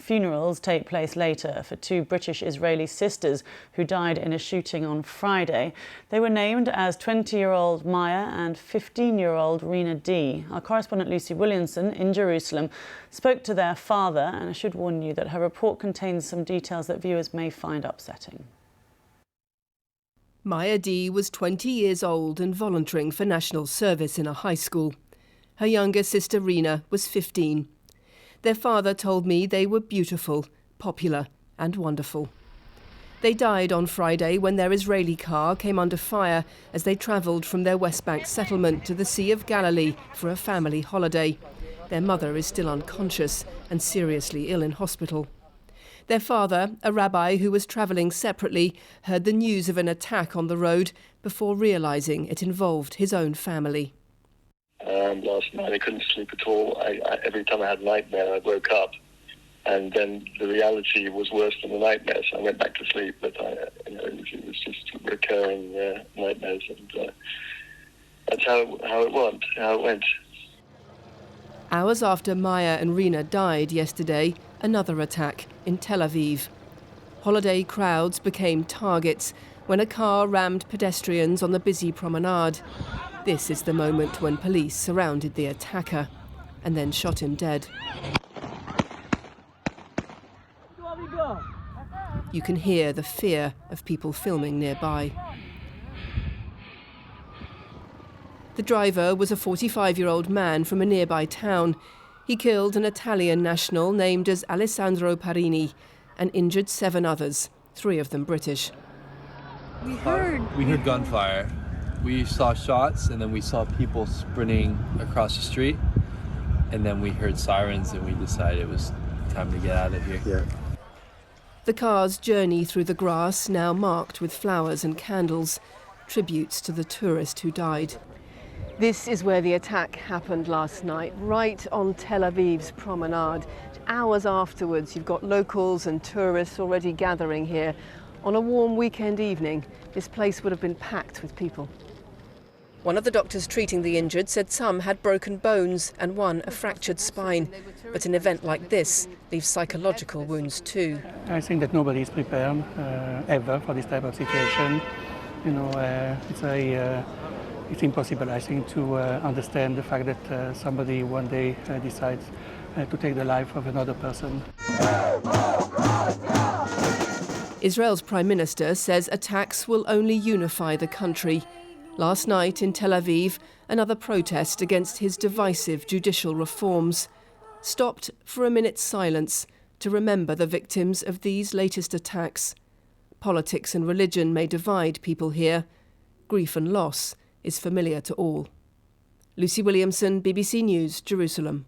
funerals take place later for two British-Israeli sisters who died in a shooting on Friday. They were named as 20-year-old Maia and 15-year-old Rina Dee. Our correspondent Lucy Williamson in Jerusalem spoke to their father, and I should warn you that her report contains some details that viewers may find upsetting. Maia Dee was 20 years old and volunteering for national service in a high school. Her younger sister Rina was 15. Their father told me they were beautiful, popular and wonderful. They died on Friday when their Israeli car came under fire as they travelled from their West Bank settlement to the Sea of Galilee for a family holiday. Their mother is still unconscious and seriously ill in hospital. Their father, a rabbi who was travelling separately, heard the news of an attack on the road before realising it involved his own family. Last night I couldn't sleep at all. Every time I had a nightmare, I woke up, and then the reality was worse than the nightmare, so I went back to sleep, but it was just recurring nightmares, and that's how it went. Hours after Maia and Rina died yesterday, another attack in Tel Aviv. Holiday crowds became targets when a car rammed pedestrians on the busy promenade. This is the moment when police surrounded the attacker and then shot him dead. You can hear the fear of people filming nearby. The driver was a 45-year-old man from a nearby town. He killed an Italian national named as Alessandro Parini and injured 7 others, 3 of them British. We heard gunfire. We saw shots, and then we saw people sprinting across the street, and then we heard sirens, and we decided it was time to get out of here. Yeah. The car's journey through the grass, now marked with flowers and candles, tributes to the tourist who died. This is where the attack happened last night, right on Tel Aviv's promenade. Hours afterwards, you've got locals and tourists already gathering here. On a warm weekend evening, this place would have been packed with people. One of the doctors treating the injured said some had broken bones and one a fractured spine. But an event like this leaves psychological wounds too. I think that nobody is prepared ever for this type of situation. It's impossible, I think, to understand the fact that somebody one day decides to take the life of another person. Israel's Prime Minister says attacks will only unify the country. Last night in Tel Aviv, another protest against his divisive judicial reforms stopped for a minute's silence to remember the victims of these latest attacks. Politics and religion may divide people here. Grief and loss is familiar to all. Lucy Williamson, BBC News, Jerusalem.